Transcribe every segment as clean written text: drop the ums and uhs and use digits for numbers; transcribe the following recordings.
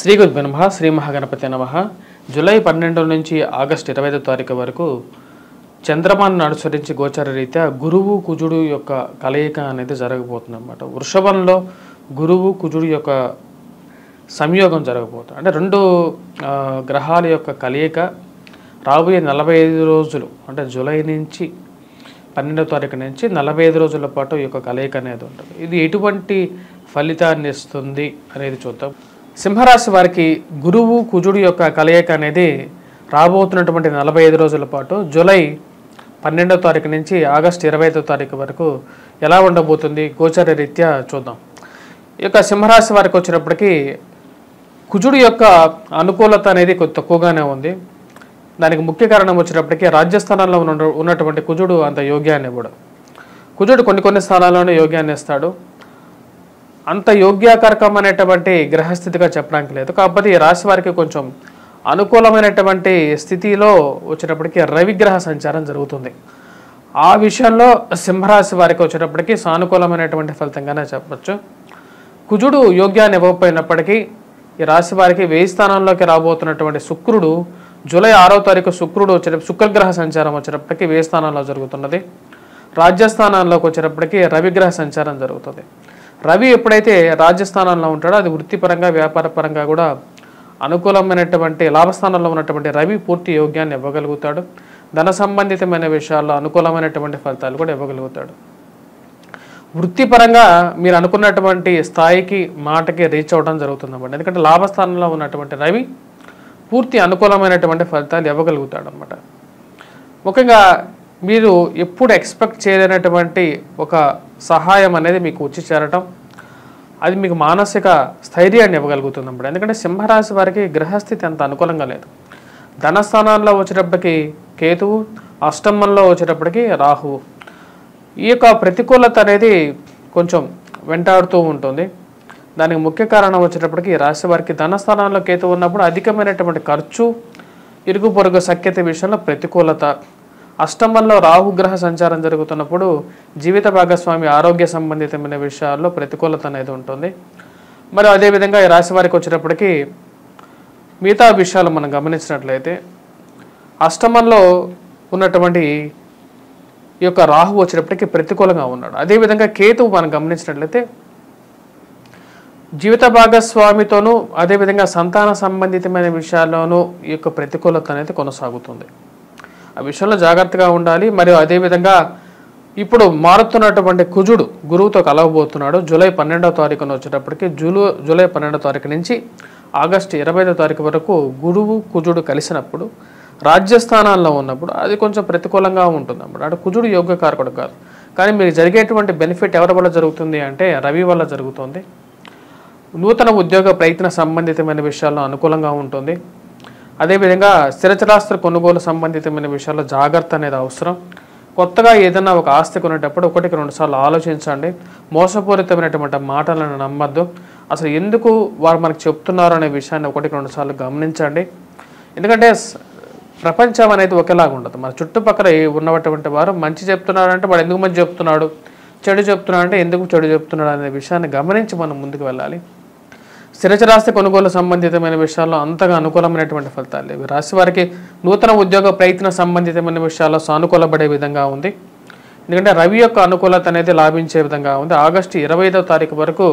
శ్రీ గురుభ్యో నమః. శ్రీ మహాగణపతి నమః. జూలై 12 నుంచి ఆగస్టు 25వ తారీఖు వరకు చంద్రమాను అనుసరించి గోచార రీత్యా గురువు కుజుడు యొక్క కలయిక అనేది జరగబోతుంది అన్నమాట. వృషభంలో గురువు కుజుడు యొక్క సంయోగం జరగబోతుంది. అంటే రెండు గ్రహాల యొక్క కలయిక రాబోయే 45 రోజులు, అంటే జూలై నుంచి 12వ తారీఖు నుంచి 45 రోజుల పాటు ఈ యొక్క కలయిక అనేది ఉంటుంది. ఇది ఎటువంటి ఫలితాన్ని ఇస్తుంది అనేది చూద్దాం. సింహరాశి వారికి గురువు కుజుడు యొక్క కలయిక అనేది రాబోతున్నటువంటి 45 రోజుల పాటు జూలై 12వ తారీఖు నుంచి ఆగస్టు 25వ తారీఖు వరకు ఎలా ఉండబోతుంది గోచార రీత్యా చూద్దాం. ఈ యొక్క సింహరాశి వారికి వచ్చినప్పటికీ కుజుడు యొక్క అనుకూలత అనేది కొద్ది తక్కువగానే ఉంది. దానికి ముఖ్య కారణం వచ్చినప్పటికీ రాజ్యస్థానాల్లో ఉన్నటువంటి కుజుడు అంత యోగ్యాన్ని ఇవ్వడు. కుజుడు కొన్ని స్థానాల్లోనే యోగ్యాన్ని ఇస్తాడు. అంత యోగ్యాకరకమైనటువంటి గ్రహస్థితిగా చెప్పడానికి లేదు. కాకపోతే ఈ రాశి వారికి కొంచెం అనుకూలమైనటువంటి స్థితిలో వచ్చినప్పటికీ రవిగ్రహ సంచారం జరుగుతుంది. ఆ విషయంలో సింహరాశి వారికి వచ్చేటప్పటికీ సానుకూలమైనటువంటి ఫలితంగానే చెప్పచ్చు. కుజుడు యోగ్యాన్ని ఇవ్వకపోయినప్పటికీ ఈ రాశి వారికి 1000 స్థానంలోకి రాబోతున్నటువంటి శుక్రుడు జూలై 6వ తారీఖు శుక్రుడు శుక్రగ్రహ సంచారం వచ్చేటప్పటికీ 1000 స్థానాల్లో జరుగుతున్నది. రాజ్యస్థానాల్లోకి వచ్చేటప్పటికీ రవిగ్రహ సంచారం జరుగుతుంది. రవి ఎప్పుడైతే రాజ్యస్థానంలో ఉంటాడో అది వృత్తిపరంగా వ్యాపారపరంగా కూడా అనుకూలమైనటువంటి లాభస్థానంలో ఉన్నటువంటి రవి పూర్తి యోగ్యాన్ని ఇవ్వగలుగుతాడు. ధన సంబంధితమైన విషయాల్లో అనుకూలమైనటువంటి ఫలితాలు కూడా ఇవ్వగలుగుతాడు. వృత్తిపరంగా మీరు అనుకున్నటువంటి స్థాయికి మాటకి రీచ్ అవ్వడం జరుగుతుందన్నమాట. ఎందుకంటే లాభస్థానంలో ఉన్నటువంటి రవి పూర్తి అనుకూలమైనటువంటి ఫలితాలు ఇవ్వగలుగుతాడు అన్నమాట. ముఖ్యంగా మీరు ఎప్పుడు ఎక్స్పెక్ట్ చేయలేనటువంటి ఒక సహాయం అనేది మీకు వచ్చి చేరటం, అది మీకు మానసిక స్థైర్యాన్ని ఇవ్వగలుగుతుంది అన్నమాట. ఎందుకంటే సింహరాశి వారికి గ్రహస్థితి అంత అనుకూలంగా లేదు. ధనస్థానాల్లో వచ్చేటప్పటికి కేతువు, అష్టమంలో వచ్చేటప్పటికి రాహువు. ఈ యొక్క ప్రతికూలత అనేది కొంచెం వెంటాడుతూ ఉంటుంది. దానికి ముఖ్య కారణం వచ్చేటప్పటికి రాశి వారికి ధనస్థానంలో కేతువు ఉన్నప్పుడు అధికమైనటువంటి ఖర్చు, ఇరుగు పొరుగు సఖ్యత విషయంలో ప్రతికూలత. అష్టమంలో రాహుగ్రహ సంచారం జరుగుతున్నప్పుడు జీవిత భాగస్వామి ఆరోగ్య సంబంధితమైన విషయాల్లో ప్రతికూలత అనేది ఉంటుంది. మరి అదేవిధంగా ఈ రాశి వారికి వచ్చేటప్పటికి మిగతా విషయాలు మనం గమనించినట్లయితే అష్టమంలో ఉన్నటువంటి ఈ యొక్క రాహు వచ్చేటప్పటికి ప్రతికూలంగా ఉన్నాడు. అదేవిధంగా కేతువు మనం గమనించినట్లయితే జీవిత భాగస్వామితోనూ అదేవిధంగా సంతాన సంబంధితమైన విషయాల్లోనూ ఈ యొక్క ప్రతికూలత అనేది కొనసాగుతుంది. ఆ విషయంలో జాగ్రత్తగా ఉండాలి. మరియు అదేవిధంగా ఇప్పుడు మారుతున్నటువంటి కుజుడు గురువుతో కలవబోతున్నాడు. జూలై 12వ తారీఖున వచ్చేటప్పటికి జూలై 12వ తారీఖు నుంచి ఆగస్టు 25వ తారీఖు వరకు గురువు కుజుడు కలిసినప్పుడు రాజ్యస్థానాల్లో ఉన్నప్పుడు అది కొంచెం ప్రతికూలంగా ఉంటుంది అన్నమాట. అంటే కుజుడు యోగ్యకారకుడు కాదు, కానీ మీకు జరిగేటువంటి బెనిఫిట్ ఎవరి వల్ల జరుగుతుంది అంటే రవి వల్ల జరుగుతుంది. నూతన ఉద్యోగ ప్రయత్న సంబంధితమైన విషయాల్లో అనుకూలంగా ఉంటుంది. అదేవిధంగా స్థిరచరాస్తి కొనుగోలు సంబంధితమైన విషయాల్లో జాగ్రత్త అనేది అవసరం. కొత్తగా ఏదైనా ఒక ఆస్తి కొనేటప్పుడు 1-2 సార్లు ఆలోచించండి. మోసపూరితమైనటువంటి మాటలను నమ్మద్దు. అసలు ఎందుకు వారు మనకు చెప్తున్నారు అనే విషయాన్ని 1-2 సార్లు గమనించండి. ఎందుకంటే ప్రపంచం అనేది ఒకేలాగా ఉండదు. మన చుట్టుపక్కల ఉన్నటువంటి వారు మంచి చెప్తున్నారంటే వాడు ఎందుకు మంచి చెప్తున్నాడు, చెడు చెప్తున్నాడు అంటే ఎందుకు చెడు చెప్తున్నాడు అనే విషయాన్ని గమనించి మనం ముందుకు వెళ్ళాలి. స్థిరచరాస్తి కొనుగోలు సంబంధితమైన విషయాల్లో అంతగా అనుకూలమైనటువంటి ఫలితాలు లేవు. రాశి వారికి నూతన ఉద్యోగ ప్రయత్న సంబంధితమైన విషయాల్లో సానుకూలపడే విధంగా ఉంది. ఎందుకంటే రవి యొక్క అనుకూలత అనేది లాభించే విధంగా ఉంది. ఆగస్టు 25వ తారీఖు వరకు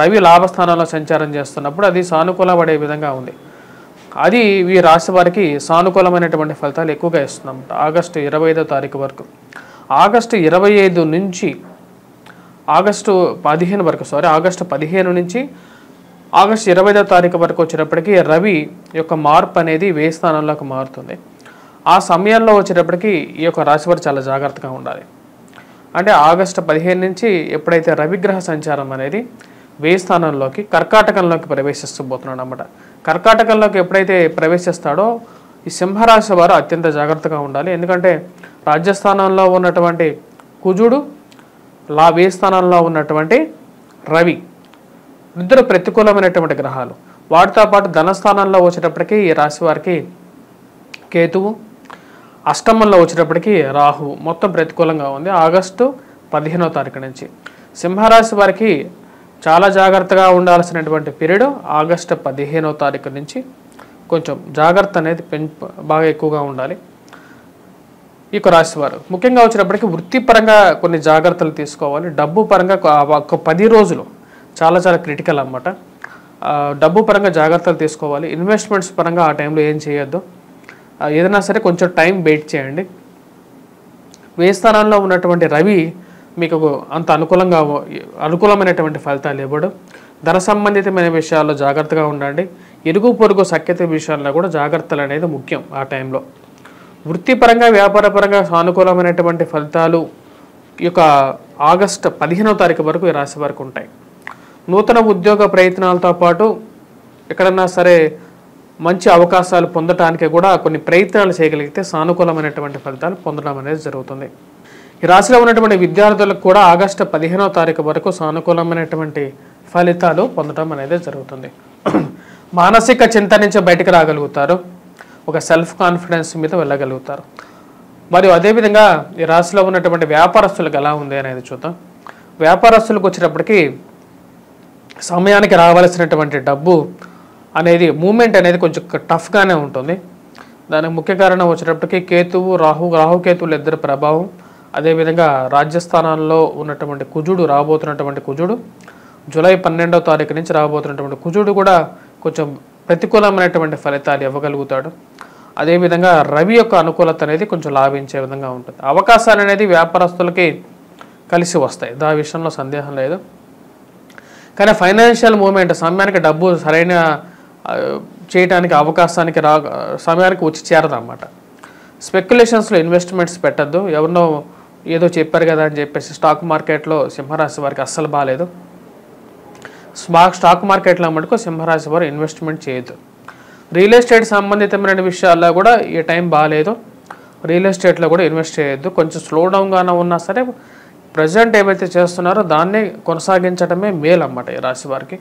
రవి లాభస్థానంలో సంచారం చేస్తున్నప్పుడు అది సానుకూలపడే విధంగా ఉంది. అది ఈ రాశి వారికి సానుకూలమైనటువంటి ఫలితాలు ఎక్కువగా ఇస్తున్నాం ఆగస్టు 25వ తారీఖు వరకు. ఆగస్టు 25 నుంచి ఆగస్టు 15 వరకు ఆగస్టు 15 నుంచి ఆగస్టు 25వ తారీఖు వరకు వచ్చేటప్పటికి రవి యొక్క మార్పు అనేది 1000 స్థానంలోకి మారుతుంది. ఆ సమయంలో వచ్చేటప్పటికి ఈ యొక్క రాశివారు చాలా జాగ్రత్తగా ఉండాలి. అంటే ఆగస్టు 15 నుంచి ఎప్పుడైతే రవిగ్రహ సంచారం అనేది 1000 స్థానంలోకి కర్కాటకంలోకి ప్రవేశిస్తబోతున్నాడు అన్నమాట. కర్కాటకంలోకి ఎప్పుడైతే ప్రవేశిస్తాడో ఈ సింహరాశి వారు అత్యంత జాగ్రత్తగా ఉండాలి. ఎందుకంటే రాజ్యస్థానంలో ఉన్నటువంటి కుజుడు, 1000 స్థానంలో ఉన్నటువంటి రవి ఇద్దరు ప్రతికూలమైనటువంటి గ్రహాలు. వాటితో పాటు ధనస్థానంలో వచ్చేటప్పటికి ఈ రాశి వారికి కేతువు, అష్టమంలో వచ్చేటప్పటికి రాహు, మొత్తం ప్రతికూలంగా ఉంది. ఆగస్టు 15వ తారీఖు నుంచి సింహరాశి వారికి చాలా జాగ్రత్తగా ఉండాల్సినటువంటి పీరియడ్ ఆగస్టు 15వ తారీఖు నుంచి కొంచెం జాగ్రత్త అనేది బాగా ఎక్కువగా ఉండాలి. ఈ యొక్క రాశివారు ముఖ్యంగా వచ్చినప్పటికీ వృత్తిపరంగా కొన్ని జాగ్రత్తలు తీసుకోవాలి. డబ్బు పరంగా ఒక 10 రోజులు చాలా చాలా క్రిటికల్ అన్నమాట. డబ్బు పరంగా జాగ్రత్తలు తీసుకోవాలి. ఇన్వెస్ట్మెంట్స్ పరంగా ఆ టైంలో ఏం చేయొద్దు. ఏదైనా సరే కొంచెం టైం వెయిట్ చేయండి. వ్యయ స్థానంలో ఉన్నటువంటి రవి మీకు అంత అనుకూలమైనటువంటి ఫలితాలు ఇవ్వడు. ధన సంబంధితమైన విషయాల్లో జాగ్రత్తగా ఉండండి. ఇరుగు పొరుగు సఖ్యత విషయాల్లో కూడా జాగ్రత్తలు అనేది ముఖ్యం ఆ టైంలో. వృత్తిపరంగా వ్యాపారపరంగా సానుకూలమైనటువంటి ఫలితాలు ఈ యొక్క ఆగస్టు 15వ తారీఖు వరకు ఈ రాశి వారికి ఉంటాయి. నూతన ఉద్యోగ ప్రయత్నాలతో పాటు ఎక్కడన్నా సరే మంచి అవకాశాలు పొందటానికి కూడా కొన్ని ప్రయత్నాలు చేయగలిగితే సానుకూలమైనటువంటి ఫలితాలు పొందడం అనేది జరుగుతుంది. ఈ రాశిలో ఉన్నటువంటి విద్యార్థులకు కూడా ఆగస్టు 15వ తారీఖు వరకు సానుకూలమైనటువంటి ఫలితాలు పొందడం అనేది జరుగుతుంది. మానసిక చింత నుంచి బయటకు రాగలుగుతారు. ఒక సెల్ఫ్ కాన్ఫిడెన్స్ మీద వెళ్ళగలుగుతారు. మరియు అదేవిధంగా ఈ రాశిలో ఉన్నటువంటి వ్యాపారస్తులకు ఎలా ఉంది అనేది చూద్దాం. వ్యాపారస్తులకు వచ్చేటప్పటికి సమయానికి రావాల్సినటువంటి డబ్బు అనేది మూమెంట్ అనేది కొంచెం టఫ్గానే ఉంటుంది. దానికి ముఖ్య కారణం వచ్చేటప్పటికి కేతువు రాహుకేతువులు ఇద్దరు ప్రభావం, అదేవిధంగా రాజ్యస్థానాల్లో ఉన్నటువంటి కుజుడు రాబోతున్నటువంటి కుజుడు జూలై 12వ తారీఖు నుంచి రాబోతున్నటువంటి కుజుడు కూడా కొంచెం ప్రతికూలమైనటువంటి ఫలితాలు ఇవ్వగలుగుతాడు. అదేవిధంగా రవి యొక్క అనుకూలత అనేది కొంచెం లాభించే విధంగా ఉంటుంది. అవకాశాలు అనేది వ్యాపారస్తులకి కలిసి వస్తాయి, దాని విషయంలో సందేహం లేదు. కానీ ఫైనాన్షియల్ మూమెంట్ సమయానికి డబ్బు సరైన చేయడానికి అవకాశానికి సమయానికి వచ్చి చేరదన్నమాట. స్పెక్యులేషన్స్లో ఇన్వెస్ట్మెంట్స్ పెట్టద్దు. ఎవరినో ఏదో చెప్పారు కదా అని చెప్పేసి స్టాక్ మార్కెట్లో సింహరాశి వారికి అస్సలు బాగాలేదు. స్టాక్ మార్కెట్లో మటుకు సింహరాశి వారు ఇన్వెస్ట్మెంట్ చేయొద్దు. రియల్ ఎస్టేట్ సంబంధితమైన విషయాల్లో కూడా ఈ టైం బాగాలేదు. రియల్ ఎస్టేట్లో కూడా ఇన్వెస్ట్ చేయొద్దు. కొంచెం స్లో డౌన్గానే ఉన్నా సరే ప్రజెంట్ ఏవైతే చేస్తున్నారో దాన్ని కొనసాగించడమే మేలు అన్నమాట ఈ రాశి వారికి.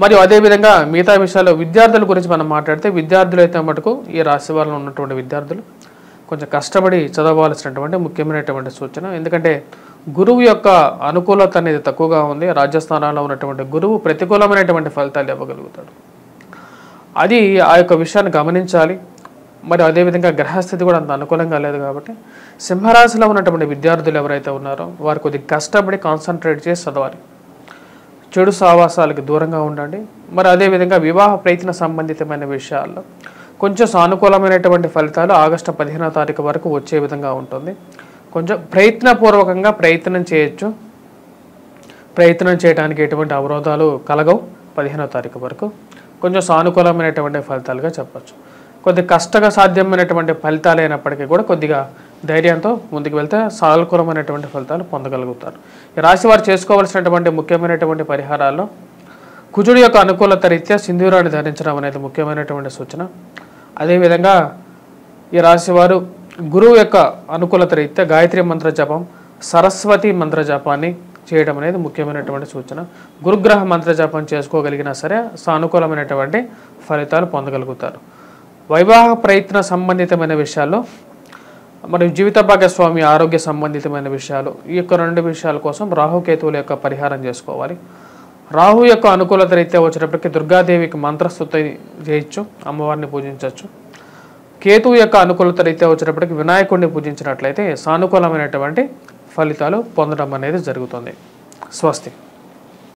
మరియు అదేవిధంగా మిగతా విషయాలు విద్యార్థుల గురించి మనం మాట్లాడితే విద్యార్థులు అయితే మటుకు ఈ రాశి వారిలో ఉన్నటువంటి విద్యార్థులు కొంచెం కష్టపడి చదవాల్సినటువంటి ముఖ్యమైనటువంటి సూచన. ఎందుకంటే గురువు యొక్క అనుకూలత అనేది తక్కువగా ఉంది. రాజ్యస్థానాల్లో ఉన్నటువంటి గురువు ప్రతికూలమైనటువంటి ఫలితాలు ఇవ్వగలుగుతాడు. అది ఆ యొక్క విషయాన్ని గమనించాలి. మరి అదేవిధంగా గ్రహస్థితి కూడా అంత అనుకూలంగా లేదు. కాబట్టి సింహరాశిలో ఉన్నటువంటి విద్యార్థులు ఎవరైతే ఉన్నారో వారు కొద్దిగా కష్టపడి కాన్సన్ట్రేట్ చేసి చదవాలి. చెడు సావాసాలకు దూరంగా ఉండండి. మరి అదేవిధంగా వివాహ ప్రయత్న సంబంధితమైన విషయాల్లో కొంచెం సానుకూలమైనటువంటి ఫలితాలు ఆగస్టు 15వ తారీఖు వరకు వచ్చే విధంగా ఉంటుంది. కొంచెం ప్రయత్నపూర్వకంగా ప్రయత్నం చేయొచ్చు. ప్రయత్నం చేయడానికి ఎటువంటి అవరోధాలు కలగవు. 15వ తారీఖు వరకు కొంచెం సానుకూలమైనటువంటి ఫలితాలుగా చెప్పచ్చు. కొద్ది సాధ్యమైనటువంటి ఫలితాలు అయినప్పటికీ కూడా కొద్దిగా ధైర్యంతో ముందుకు వెళ్తే సానుకూలమైనటువంటి ఫలితాలు పొందగలుగుతారు. ఈ రాశి వారు చేసుకోవాల్సినటువంటి ముఖ్యమైనటువంటి పరిహారాల్లో కుజుడి యొక్క అనుకూలత రీత్యా సింధూరాన్ని ధరించడం అనేది ముఖ్యమైనటువంటి సూచన. అదేవిధంగా ఈ రాశి వారు గురువు యొక్క అనుకూలత రీత్యా గాయత్రి మంత్ర జపం, సరస్వతి మంత్ర జపాన్ని చేయడం అనేది ముఖ్యమైనటువంటి సూచన. గురుగ్రహ మంత్ర జపం చేసుకోగలిగినా సరే సానుకూలమైనటువంటి ఫలితాలు పొందగలుగుతారు. వైవాహ ప్రయత్న సంబంధితమైన విషయాల్లో మరియు జీవిత భాగస్వామి ఆరోగ్య సంబంధితమైన విషయాలు ఈ యొక్క 2 విషయాల కోసం రాహుకేతువుల యొక్క పరిహారం చేసుకోవాలి. రాహు యొక్క అనుకూలత రీత్యా వచ్చేటప్పటికి దుర్గాదేవికి మంత్రస్తుతి చేయొచ్చు, అమ్మవారిని పూజించవచ్చు. కేతువు యొక్క అనుకూలత రీత్యా వచ్చేటప్పటికి వినాయకుడిని పూజించినట్లయితే సానుకూలమైనటువంటి ఫలితాలు పొందడం అనేది జరుగుతుంది. స్వస్తి.